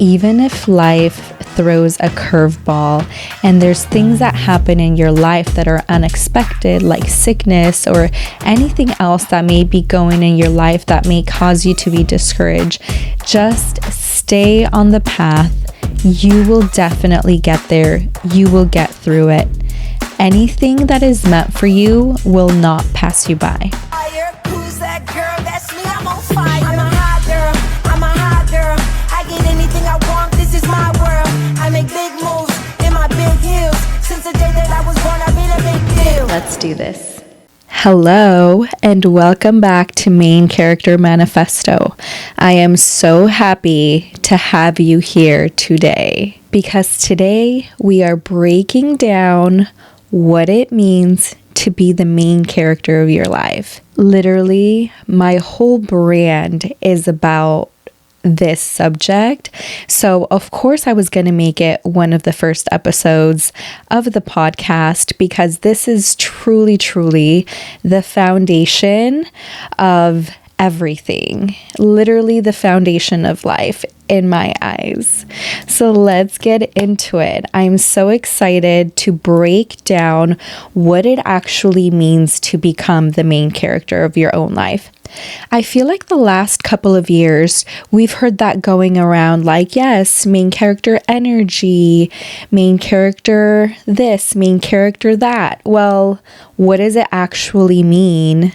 even if life throws a curveball and there's things that happen in your life that are unexpected, like sickness or anything else that may be going in your life that may cause you to be discouraged, just stay on the path. You will definitely get there. You will get through it. Anything that is meant for you will not pass you by. Who's that girl? That's me. I'm on fire. I'm a hot girl. I'm a hot girl. I get anything I want. This is my world. I make big moves in my big heels. Since the day that I was born, I've been a big deal. Let's do this. Hello, and welcome back to Main Character Manifesto. I am so happy to have you here today because today we are breaking down what it means to be the main character of your life. Literally, my whole brand is about this subject. So, of course, I was going to make it one of the first episodes of the podcast because this is truly the foundation of everything. Literally the foundation of life in my eyes. So let's get into it. I'm so excited to break down what it actually means to become the main character of your own life. I feel like the last couple of years, we've heard that going around like, yes, main character energy, main character this, main character that. Well, what does it actually mean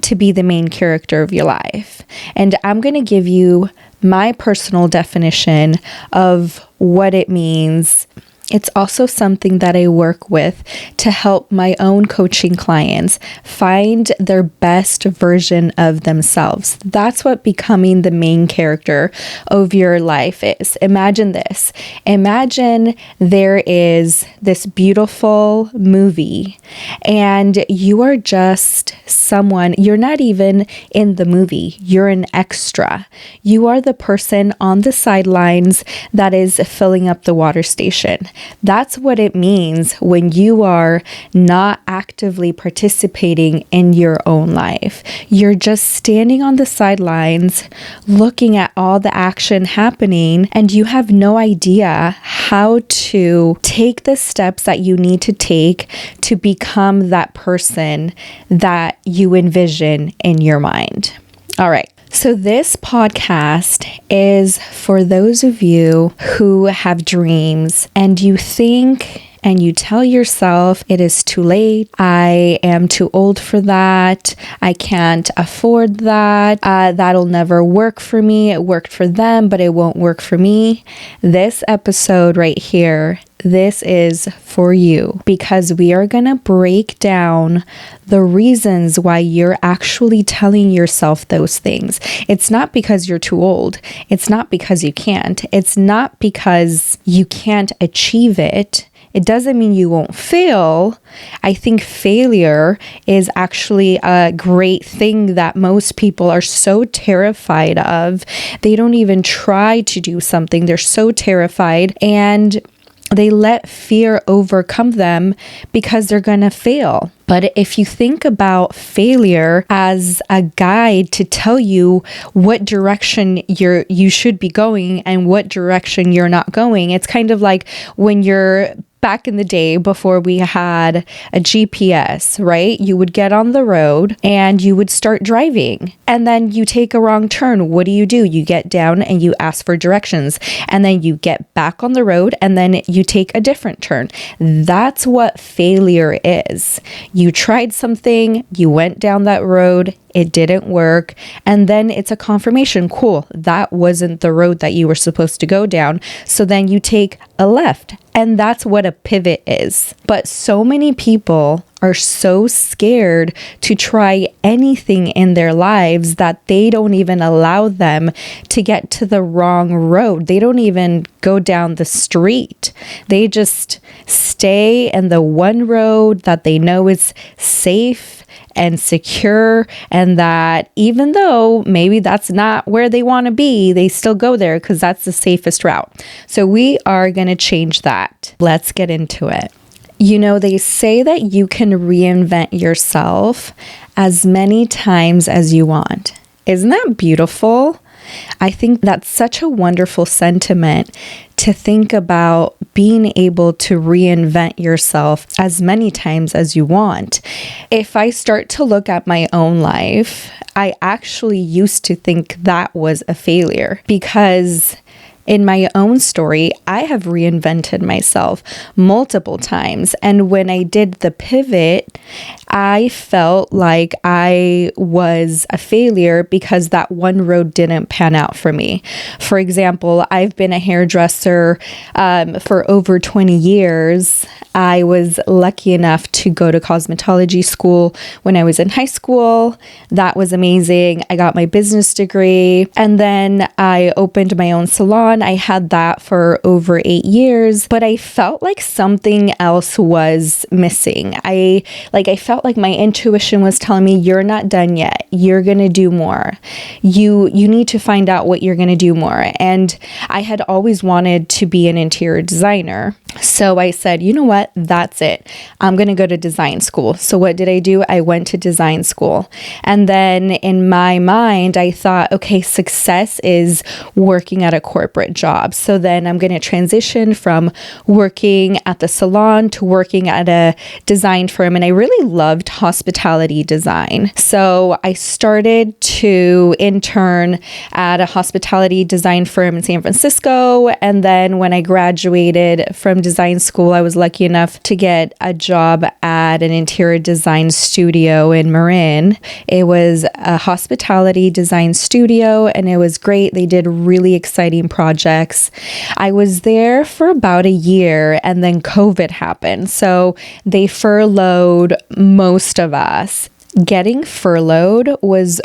to be the main character of your life? And I'm going to give you my personal definition of what it means. It's also something that I work with to help my own coaching clients find their best version of themselves. That's what becoming the main character of your life is. Imagine this. Imagine there is this beautiful movie and you are just someone, you're not even in the movie, you're an extra. You are the person on the sidelines that is filling up the water station. That's what it means when you are not actively participating in your own life. You're just standing on the sidelines, looking at all the action happening, and you have no idea how to take the steps that you need to take to become that person that you envision in your mind. All right. So this podcast is for those of you who have dreams and you think and you tell yourself it is too late, I am too old for that, I can't afford that, that'll never work for me, it worked for them, but it won't work for me. This episode right here, this is for you because we are going to break down the reasons why you're actually telling yourself those things. It's not because you're too old. It's not because you can't. It's not because you can't achieve it. It doesn't mean you won't fail. I think failure is actually a great thing that most people are so terrified of. They don't even try to do something. They're so terrified and they let fear overcome them because they're going to fail. But if you think about failure as a guide to tell you what direction you should be going and what direction you're not going, it's kind of like when you're back in the day before we had a GPS, right? You would get on the road and you would start driving and then you take a wrong turn. What do? You get down and you ask for directions and then you get back on the road and then you take a different turn. That's what failure is. You tried something, you went down that road, it didn't work, and then it's a confirmation. Cool, that wasn't the road that you were supposed to go down. So then you take a left, and that's what a pivot is. But so many people are so scared to try anything in their lives that they don't even allow them to get to the wrong road. They don't even go down the street. They just stay in the one road that they know is safe and secure, and that even though maybe that's not where they want to be, they still go there because that's the safest route. So we are going to change that. Let's get into it. You know, they say that you can reinvent yourself as many times as you want. Isn't that beautiful? I think that's such a wonderful sentiment to think about being able to reinvent yourself as many times as you want. If I start to look at my own life, I actually used to think that was a failure because in my own story, I have reinvented myself multiple times. And when I did the pivot, I felt like I was a failure because that one road didn't pan out for me. For example, I've been a hairdresser for over 20 years. I was lucky enough to go to cosmetology school when I was in high school. That was amazing. I got my business degree, and then I opened my own salon. I had that for over 8 years, but I felt like something else was missing. I felt like my intuition was telling me, you're not done yet. You're going to do more. You need to find out what you're going to do more. And I had always wanted to be an interior designer. So I said, you know what? That's it. I'm going to go to design school. So what did I do? I went to design school. And then in my mind, I thought, okay, success is working at a corporate job. So then I'm going to transition from working at the salon to working at a design firm. And I really loved hospitality design. So I started to intern at a hospitality design firm in San Francisco. And then when I graduated from design school, I was lucky enough to get a job at an interior design studio in Marin. It was a hospitality design studio and it was great. They did really exciting projects. I was there for about a year and then COVID happened. So they furloughed most of us. Getting furloughed was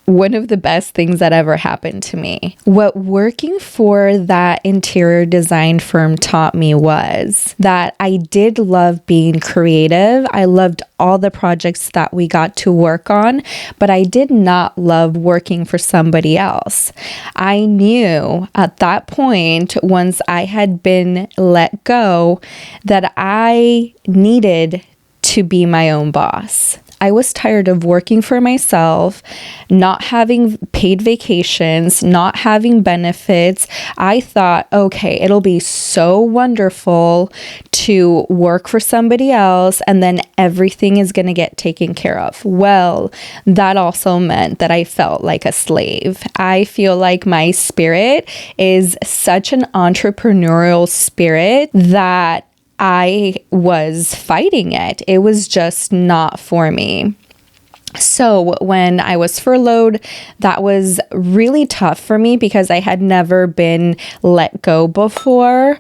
one of the best things that ever happened to me. What working for that interior design firm taught me was that I did love being creative. I loved all the projects that we got to work on, but I did not love working for somebody else. I knew at that point, once I had been let go, that I needed to be my own boss. I was tired of working for myself, not having paid vacations, not having benefits. I thought, okay, it'll be so wonderful to work for somebody else and then everything is going to get taken care of. Well, that also meant that I felt like a slave. I feel like my spirit is such an entrepreneurial spirit that I was fighting it. It was just not for me. So when I was furloughed, that was really tough for me because I had never been let go before.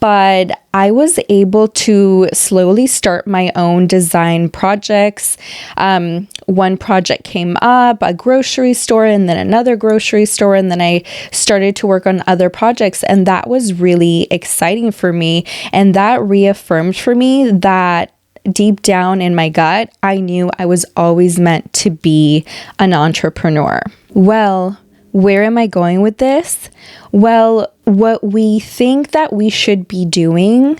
But I was able to slowly start my own design projects. One project came up, a grocery store, and then another grocery store. And then I started to work on other projects. And that was really exciting for me. And that reaffirmed for me that deep down in my gut, I knew I was always meant to be an entrepreneur. Well, where am I going with this? Well, what we think that we should be doing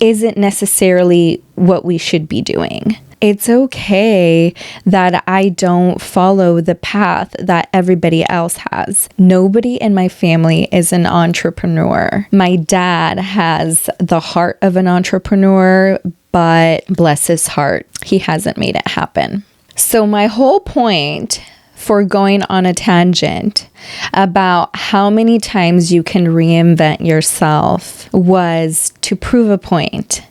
isn't necessarily what we should be doing. It's okay that I don't follow the path that everybody else has. Nobody in my family is an entrepreneur. My dad has the heart of an entrepreneur, but bless his heart, he hasn't made it happen. So my whole point for going on a tangent about how many times you can reinvent yourself was to prove a point.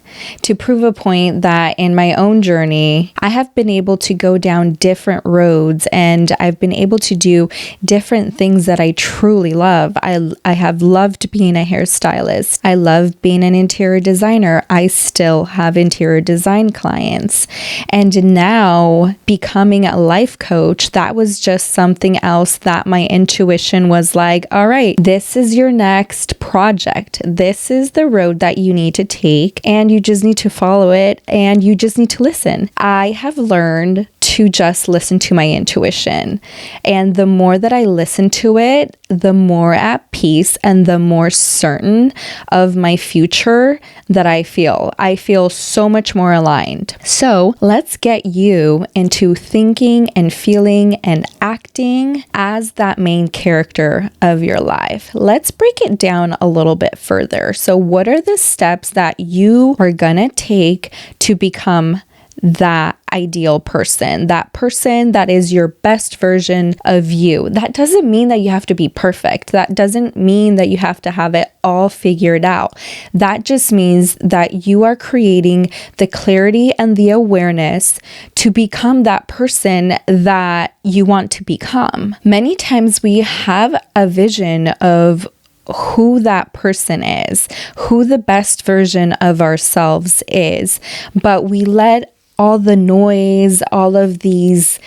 To prove a point that in my own journey, I have been able to go down different roads and I've been able to do different things that I truly love. I have loved being a hairstylist. I love being an interior designer. I still have interior design clients. And now becoming a life coach, that was just something else that my intuition was like, all right, this is your next project. This is the road that you need to take and you just need to follow it and you just need to listen. I have learned to just listen to my intuition. And the more that I listen to it, the more at peace and the more certain of my future that I feel. I feel so much more aligned. So let's get you into thinking and feeling and acting as that main character of your life. Let's break it down a little bit further. So what are the steps that you are gonna take to become that ideal person, that person that is your best version of you? That doesn't mean that you have to be perfect. That doesn't mean that you have to have it all figured out. That just means that you are creating the clarity and the awareness to become that person that you want to become. Many times we have a vision of who that person is, who the best version of ourselves is, but we let all the noise, all of these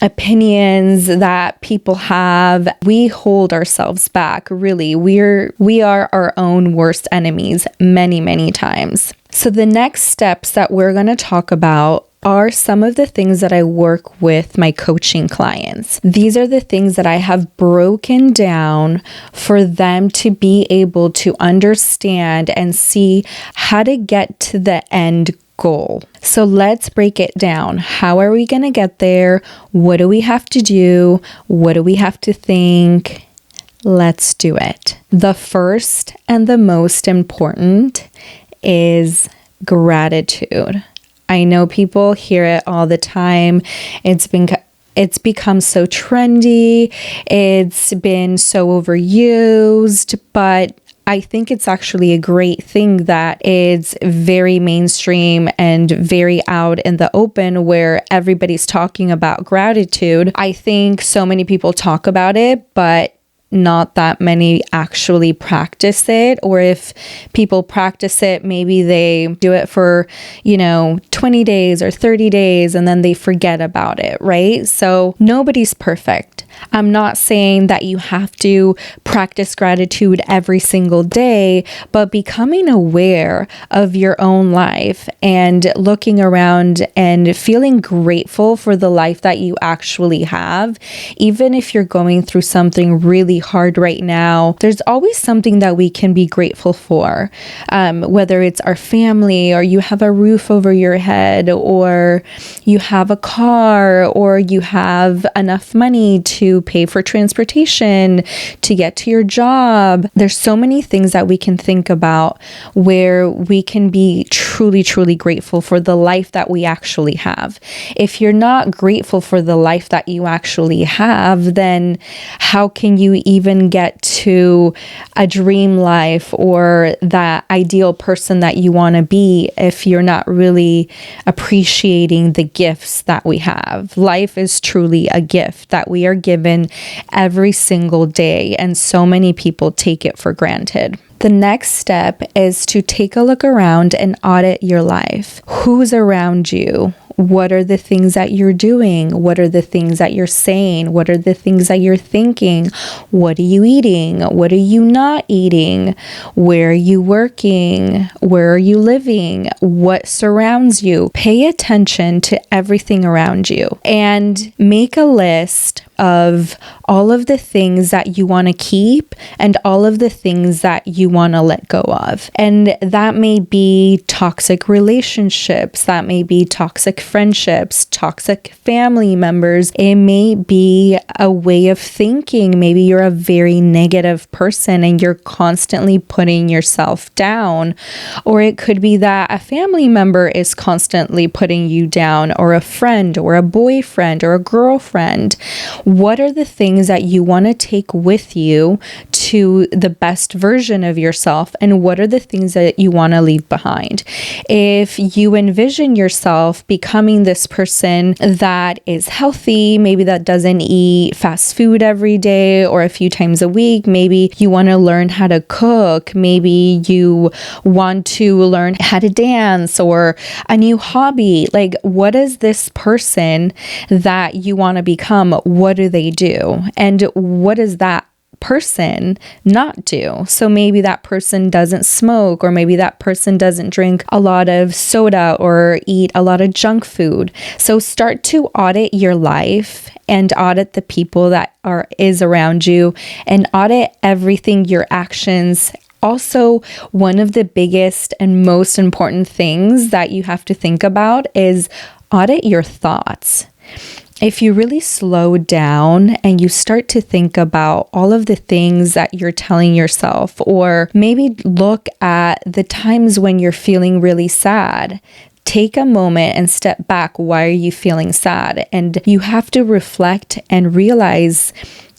opinions that people have, we hold ourselves back. Really, we are our own worst enemies many, many times. So the next steps that we're going to talk about are some of the things that I work with my coaching clients. These are the things that I have broken down for them to be able to understand and see how to get to the end goal. So let's break it down. How are we going to get there? What do we have to do? What do we have to think? Let's do it. The first and the most important is gratitude. I know people hear it all the time. It's become so trendy. It's been so overused, but I think it's actually a great thing that it's very mainstream and very out in the open where everybody's talking about gratitude. I think so many people talk about it, but not that many actually practice it. Or if people practice it, maybe they do it for, 20 days or 30 days and then they forget about it, right? So nobody's perfect. I'm not saying that you have to practice gratitude every single day, but becoming aware of your own life and looking around and feeling grateful for the life that you actually have. Even if you're going through something really hard right now, there's always something that we can be grateful for, whether it's our family, or you have a roof over your head, or you have a car, or you have enough money to pay for transportation to get to your job. There's so many things that we can think about where we can be truly, truly grateful for the life that we actually have. If you're not grateful for the life that you actually have, then how can you even get to a dream life or that ideal person that you want to be if you're not really appreciating the gifts that we have? Life is truly a gift that we are given every single day, and so many people take it for granted. The next step is to take a look around and audit your life. Who's around you? What are the things that you're doing? What are the things that you're saying? What are the things that you're thinking? What are you eating? What are you not eating? Where are you working? Where are you living? What surrounds you? Pay attention to everything around you and make a list of all of the things that you want to keep and all of the things that you want to let go of. And that may be toxic relationships, that may be toxic friendships, toxic family members. It may be a way of thinking. Maybe you're a very negative person and you're constantly putting yourself down. Or it could be that a family member is constantly putting you down, or a friend or a boyfriend or a girlfriend. What are the things that you want to take with you to the best version of yourself, and what are the things that you want to leave behind? If you envision yourself becoming this person that is healthy, maybe that doesn't eat fast food every day or a few times a week, maybe you want to learn how to cook, maybe you want to learn how to dance or a new hobby. Like, what is this person that you want to become? What do they do? And what does that person not do. So maybe that person doesn't smoke, or maybe that person doesn't drink a lot of soda or eat a lot of junk food. So start to audit your life and audit the people that is around you, and audit everything, your actions. Also, one of the biggest and most important things that you have to think about is audit your thoughts. If you really slow down and you start to think about all of the things that you're telling yourself, or maybe look at the times when you're feeling really sad, take a moment and step back. Why are you feeling sad? And you have to reflect and realize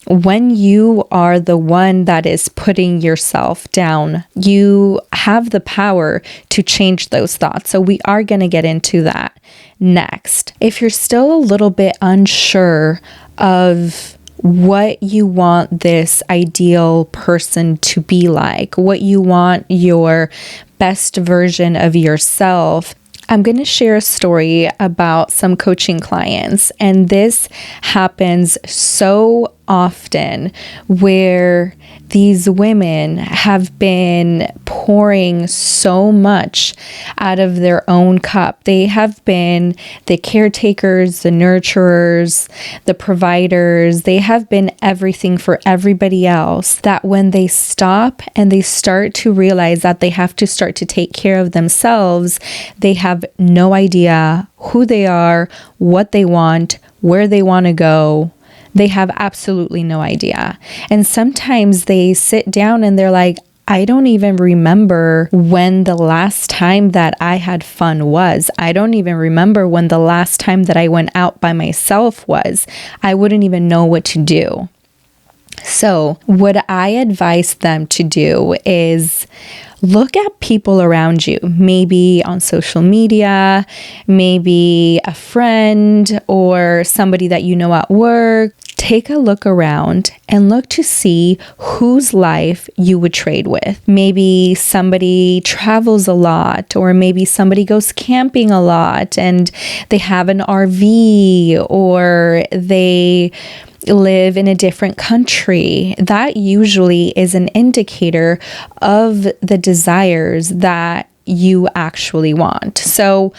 when you are the one that is putting yourself down, you have the power to change those thoughts. So we are going to get into that next. If you're still a little bit unsure of what you want this ideal person to be like, what you want your best version of yourself, I'm going to share a story about some coaching clients. And this happens so often, where these women have been pouring so much out of their own cup. They have been the caretakers, the nurturers, the providers. They have been everything for everybody else, that when they stop and they start to realize that they have to start to take care of themselves, they have no idea who they are, what they want, where they want to go. They have absolutely no idea. And sometimes they sit down and they're like, I don't even remember when the last time that I had fun was. I don't even remember when the last time that I went out by myself was. I wouldn't even know what to do. So what I advise them to do is look at people around you, maybe on social media, maybe a friend or somebody that you know at work. Take a look around and look to see whose life you would trade with. Maybe somebody travels a lot, or maybe somebody goes camping a lot and they have an RV, or they live in a different country. That usually is an indicator of the desires that you actually want. So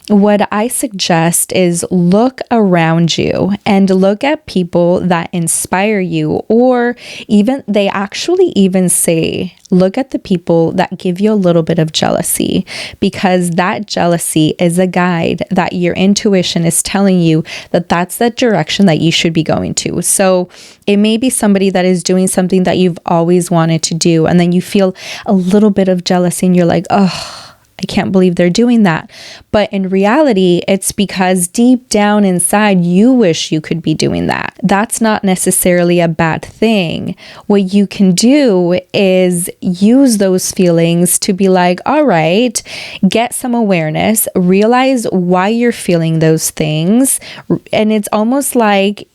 what I suggest is look around you and look at people that inspire you, or even they actually even say, look at the people that give you a little bit of jealousy, because that jealousy is a guide that your intuition is telling you that that's the direction that you should be going to. So it may be somebody that is doing something that you've always wanted to do, and then you feel a little bit of jealousy and you're like, oh, I can't believe they're doing that. But in reality, it's because deep down inside, you wish you could be doing that. That's not necessarily a bad thing. What you can do is use those feelings to be like, all right, get some awareness, realize why you're feeling those things. And it's almost like,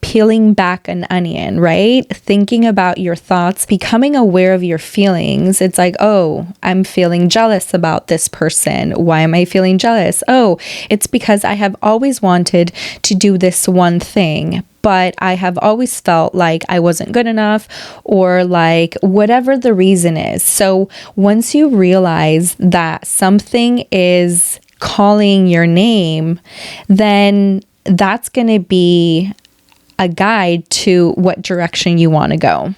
peeling back an onion, right? Thinking about your thoughts, becoming aware of your feelings. It's like, oh, I'm feeling jealous about this person. Why am I feeling jealous? Oh, it's because I have always wanted to do this one thing, but I have always felt like I wasn't good enough, or like whatever the reason is. So once you realize that something is calling your name, then that's going to be a guide to what direction you want to go.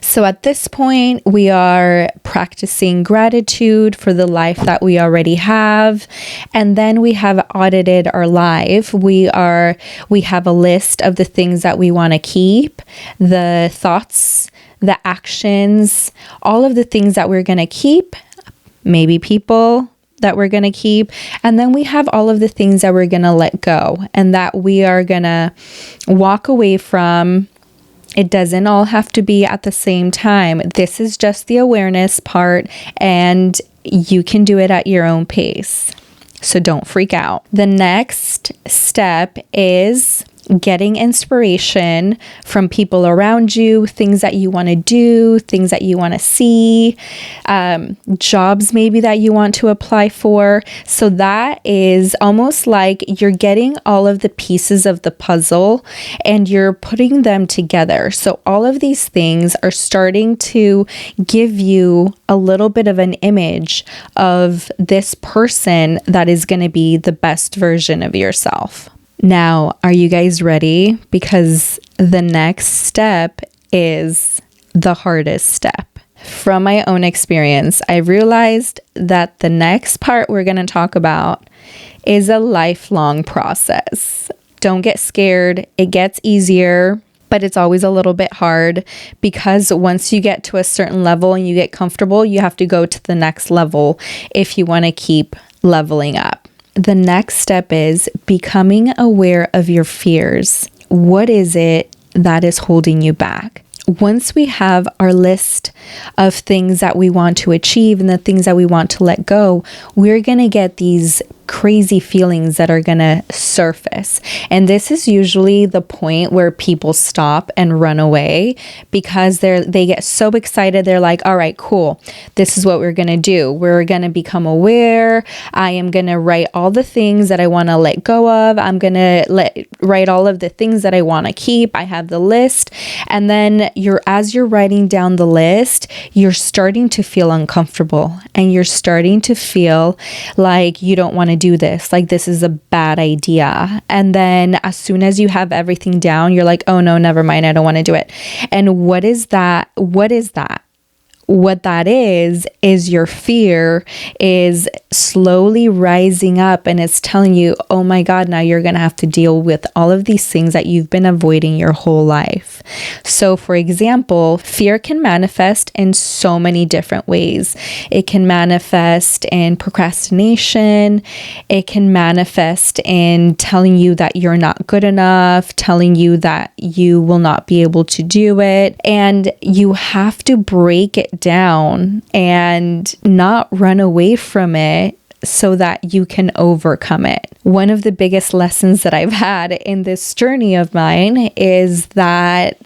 So at this point, we are practicing gratitude for the life that we already have. And then we have audited our life. We have a list of the things that we want to keep, the thoughts, the actions, all of the things that we're going to keep, maybe people that we're going to keep. And then we have all of the things that we're going to let go and that we are going to walk away from. It doesn't all have to be at the same time. This is just the awareness part, and you can do it at your own pace. So don't freak out. The next step is getting inspiration from people around you, things that you want to do, things that you want to see, jobs maybe that you want to apply for. So that is almost like you're getting all of the pieces of the puzzle and you're putting them together. So all of these things are starting to give you a little bit of an image of this person that is going to be the best version of yourself. Now, are you guys ready? Because the next step is the hardest step. From my own experience, I realized that the next part we're going to talk about is a lifelong process. Don't get scared. It gets easier, but it's always a little bit hard because once you get to a certain level and you get comfortable, you have to go to the next level if you want to keep leveling up. The next step is becoming aware of your fears. What is it that is holding you back? Once we have our list of things that we want to achieve and the things that we want to let go, we're going to get these crazy feelings that are going to surface. And this is usually the point where people stop and run away because they get so excited. They're like, all right, cool. This is what we're going to do. We're going to become aware. I am going to write all the things that I want to let go of. I'm going to write all of the things that I want to keep. I have the list. And then as you're writing down the list, you're starting to feel uncomfortable and you're starting to feel like you don't want to do this, like this is a bad idea. And then as soon as you have everything down, you're like, oh no, never mind, I don't want to do it. And what is that? What that is your fear is slowly rising up and it's telling you, oh my God, now you're going to have to deal with all of these things that you've been avoiding your whole life. So for example, fear can manifest in so many different ways. It can manifest in procrastination. It can manifest in telling you that you're not good enough, telling you that you will not be able to do it. And you have to break it down and not run away from it so that you can overcome it. One of the biggest lessons that I've had in this journey of mine is that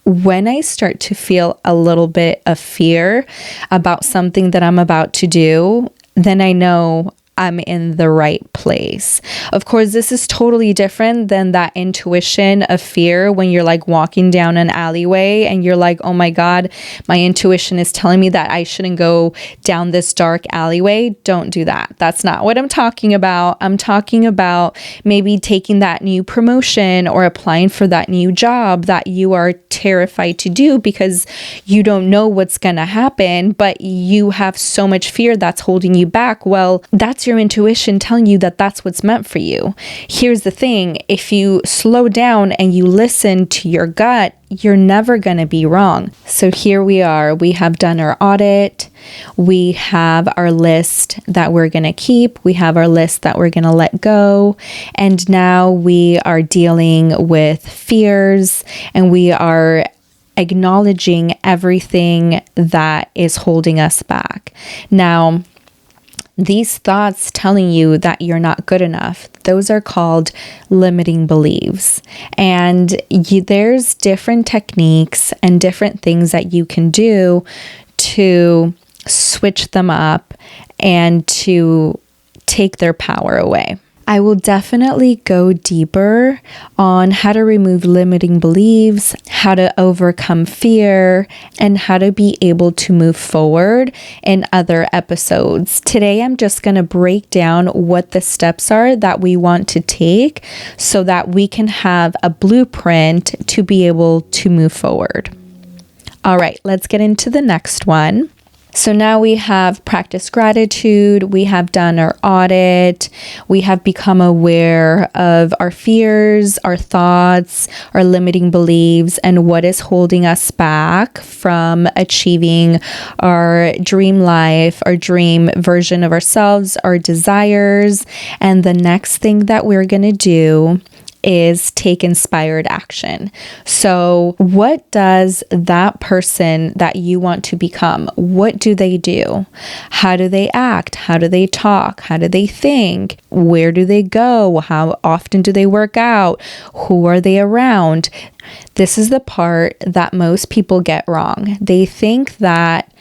when I start to feel a little bit of fear about something that I'm about to do, then I know I'm in the right place. Of course, this is totally different than that intuition of fear when you're like walking down an alleyway and you're like, oh my God, my intuition is telling me that I shouldn't go down this dark alleyway. Don't do that. That's not what I'm talking about. I'm talking about maybe taking that new promotion or applying for that new job that you are terrified to do because you don't know what's going to happen, but you have so much fear that's holding you back. Well, that's your intuition telling you that that's what's meant for you. Here's the thing. If you slow down and you listen to your gut, you're never going to be wrong. So here we are. We have done our audit. We have our list that we're going to keep. We have our list that we're going to let go. And now we are dealing with fears and we are acknowledging everything that is holding us back. Now, these thoughts telling you that you're not good enough, those are called limiting beliefs. And there's different techniques and different things that you can do to switch them up and to take their power away. I will definitely go deeper on how to remove limiting beliefs, how to overcome fear, and how to be able to move forward in other episodes. Today, I'm just going to break down what the steps are that we want to take so that we can have a blueprint to be able to move forward. All right, let's get into the next one. So now we have practiced gratitude, we have done our audit, we have become aware of our fears, our thoughts, our limiting beliefs, and what is holding us back from achieving our dream life, our dream version of ourselves, our desires. And the next thing that we're going to do is take inspired action. So what does that person that you want to become, what do they do? How do they act? How do they talk? How do they think? Where do they go? How often do they work out? Who are they around? This is the part that most people get wrong. They think that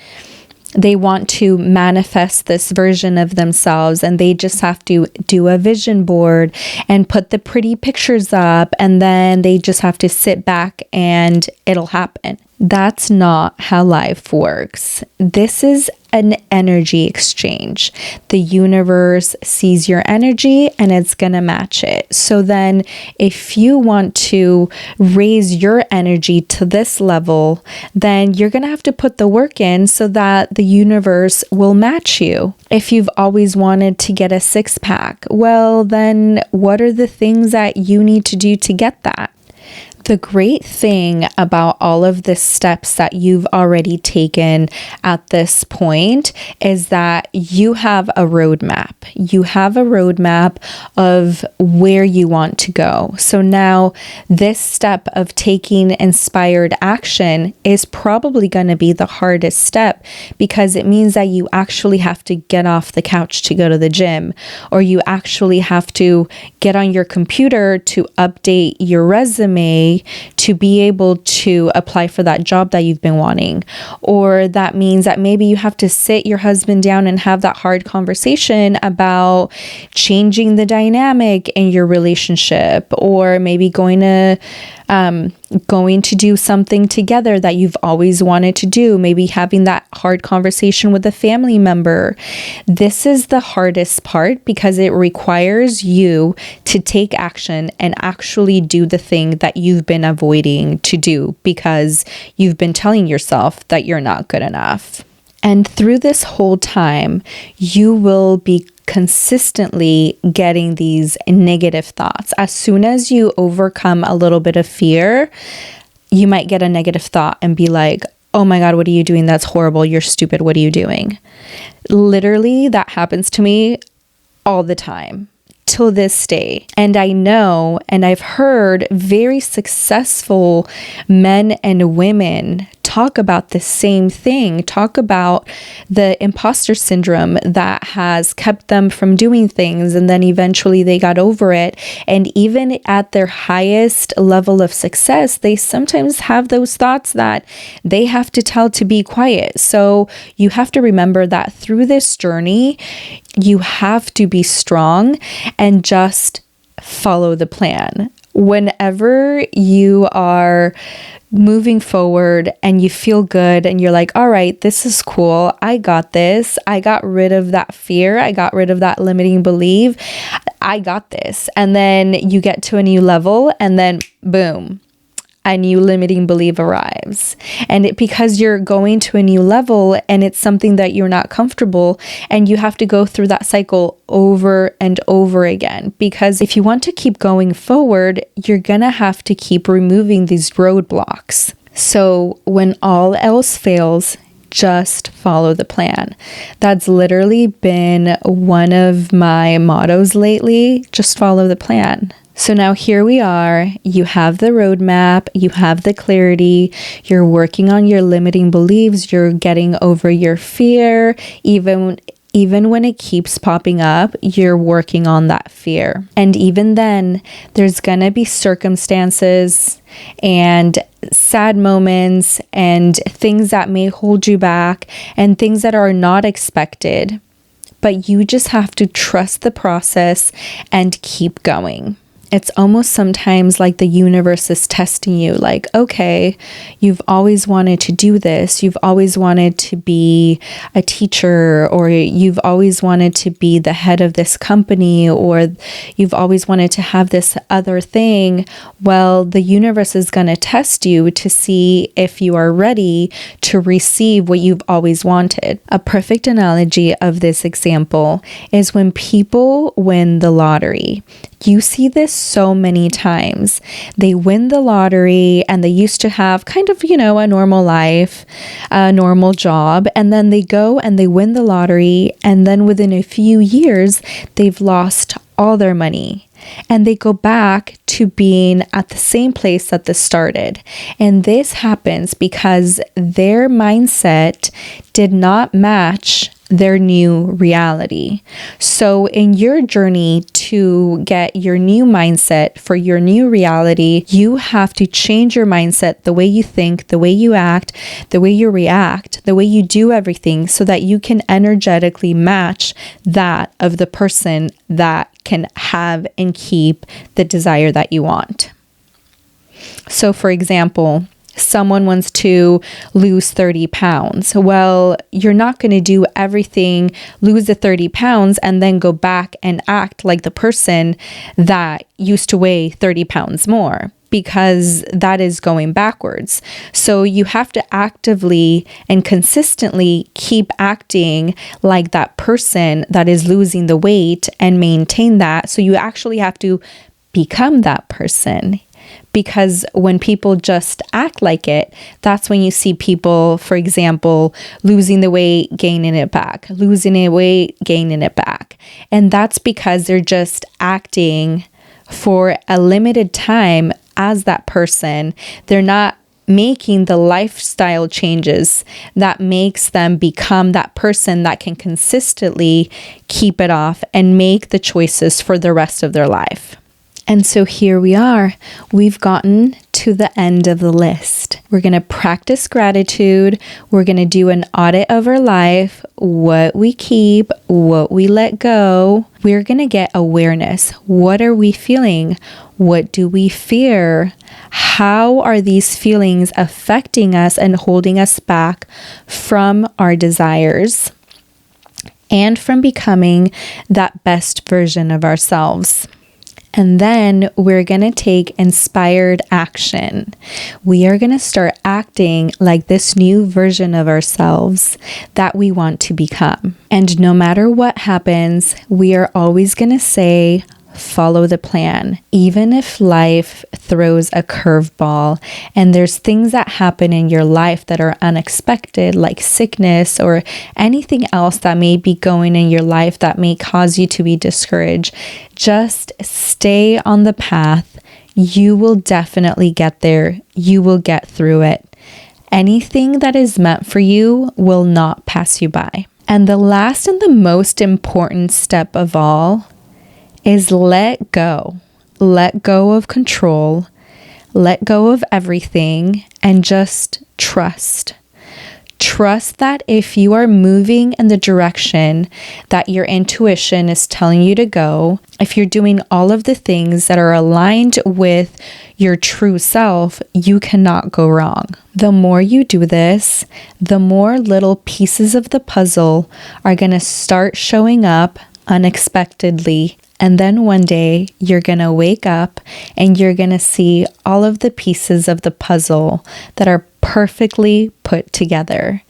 they want to manifest this version of themselves and they just have to do a vision board and put the pretty pictures up, and then they just have to sit back and it'll happen. That's not how life works. This is an energy exchange. The universe sees your energy and it's going to match it. So then if you want to raise your energy to this level, then you're going to have to put the work in so that the universe will match you. If you've always wanted to get a six-pack, well, then what are the things that you need to do to get that? The great thing about all of the steps that you've already taken at this point is that you have a roadmap. You have a roadmap of where you want to go. So now this step of taking inspired action is probably going to be the hardest step, because it means that you actually have to get off the couch to go to the gym, or you actually have to get on your computer to update your resume to be able to apply for that job that you've been wanting. Or that means that maybe you have to sit your husband down and have that hard conversation about changing the dynamic in your relationship, or maybe going to do something together that you've always wanted to do, maybe having that hard conversation with a family member. This is the hardest part because it requires you to take action and actually do the thing that you've been avoiding to do because you've been telling yourself that you're not good enough. And through this whole time, you will be consistently getting these negative thoughts. As soon as you overcome a little bit of fear, you might get a negative thought and be like, oh my God, what are you doing? That's horrible. You're stupid. What are you doing? Literally, that happens to me all the time till this day. And I know, and I've heard very successful men and women talk about the same thing, talk about the imposter syndrome that has kept them from doing things, and then eventually they got over it. And even at their highest level of success, they sometimes have those thoughts that they have to tell to be quiet. So you have to remember that through this journey, you have to be strong and just follow the plan. Whenever you are moving forward and you feel good and you're like, all right, this is cool. I got this. I got rid of that fear. I got rid of that limiting belief. I got this. And then you get to a new level and then boom, a new limiting belief arrives. And because you're going to a new level and it's something that you're not comfortable, and you have to go through that cycle over and over again. Because if you want to keep going forward, you're gonna have to keep removing these roadblocks. So when all else fails, just follow the plan. That's literally been one of my mottos lately. Just follow the plan. So now here we are, you have the roadmap, you have the clarity, you're working on your limiting beliefs, you're getting over your fear, even when it keeps popping up, you're working on that fear. And even then, there's gonna be circumstances and sad moments and things that may hold you back and things that are not expected. But you just have to trust the process and keep going. It's almost sometimes like the universe is testing you, like, okay, you've always wanted to do this. You've always wanted to be a teacher, or you've always wanted to be the head of this company, or you've always wanted to have this other thing. Well, the universe is going to test you to see if you are ready to receive what you've always wanted. A perfect analogy of this example is when people win the lottery. You see this so many times. They win the lottery and they used to have kind of, a normal life, a normal job. And then they go and they win the lottery. And then within a few years, they've lost all their money. and they go back to being at the same place that this started. And this happens because their mindset did not match their new reality. So in your journey to get your new mindset for your new reality, you have to change your mindset, the way you think, the way you act, the way you react, the way you do everything, so that you can energetically match that of the person that can have and keep the desire that you want. So for example, someone wants to lose 30 pounds. Well, you're not going to do everything, lose the 30 pounds, and then go back and act like the person that used to weigh 30 pounds more, because that is going backwards. So you have to actively and consistently keep acting like that person that is losing the weight and maintain that. So you actually have to become that person. Because when people just act like it, that's when you see people, for example, losing the weight, gaining it back, losing the weight, gaining it back. And that's because they're just acting for a limited time as that person. They're not making the lifestyle changes that makes them become that person that can consistently keep it off and make the choices for the rest of their life. And so here we are. We've gotten to the end of the list. We're going to practice gratitude. We're going to do an audit of our life, what we keep, what we let go. We're going to get awareness. What are we feeling? What do we fear? How are these feelings affecting us and holding us back from our desires and from becoming that best version of ourselves? And then we're going to take inspired action. We are going to start acting like this new version of ourselves that we want to become. And no matter what happens, we are always going to say, follow the plan. Even if life throws a curveball and there's things that happen in your life that are unexpected, like sickness or anything else that may be going in your life that may cause you to be discouraged, just stay on the path. You will definitely get there. You will get through it. Anything that is meant for you will not pass you by. And the last and the most important step of all is let go. Let go of control. Let go of everything and just trust. Trust that if you are moving in the direction that your intuition is telling you to go, if you're doing all of the things that are aligned with your true self, you cannot go wrong. The more you do this, the more little pieces of the puzzle are going to start showing up unexpectedly. And then one day you're going to wake up and you're going to see all of the pieces of the puzzle that are perfectly put together.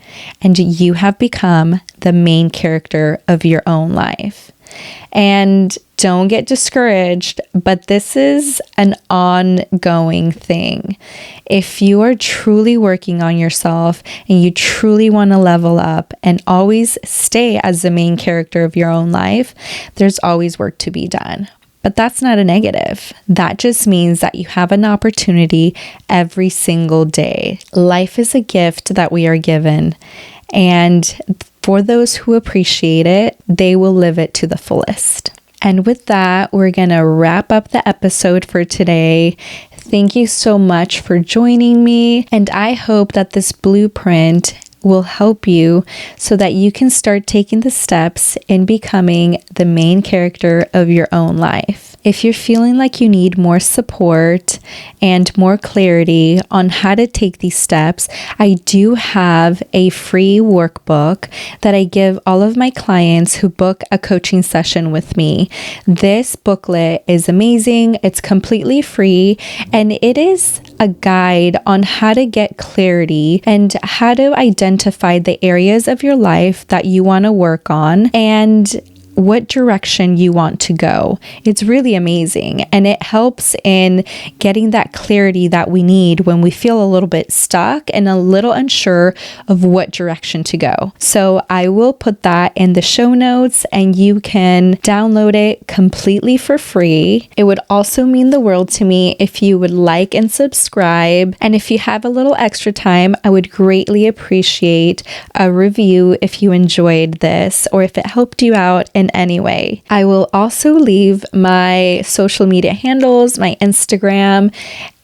And you have become the main character of your own life. And don't get discouraged, but this is an ongoing thing. If you are truly working on yourself and you truly want to level up and always stay as the main character of your own life, there's always work to be done. But that's not a negative. That just means that you have an opportunity every single day. Life is a gift that we are given. And for those who appreciate it, they will live it to the fullest. And with that, we're going to wrap up the episode for today. Thank you so much for joining me. And I hope that this blueprint will help you so that you can start taking the steps in becoming the main character of your own life. If you're feeling like you need more support and more clarity on how to take these steps, I do have a free workbook that I give all of my clients who book a coaching session with me. This booklet is amazing. It's completely free, and it is a guide on how to get clarity and how to identify the areas of your life that you want to work on, and what direction you want to go. It's really amazing, and it helps in getting that clarity that we need when we feel a little bit stuck and a little unsure of what direction to go. So I will put that in the show notes, and you can download it completely for free. It would also mean the world to me if you would like and subscribe, and if you have a little extra time, I would greatly appreciate a review if you enjoyed this or if it helped you out in any way. I will also leave my social media handles, my Instagram,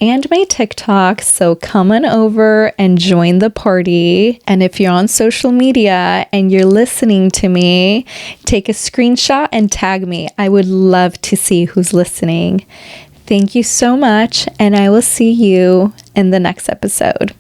and my TikTok, so come on over and join the party. And if you're on social media and you're listening to me, take a screenshot and tag me. I would love to see who's listening. Thank you so much, and I will see you in the next episode.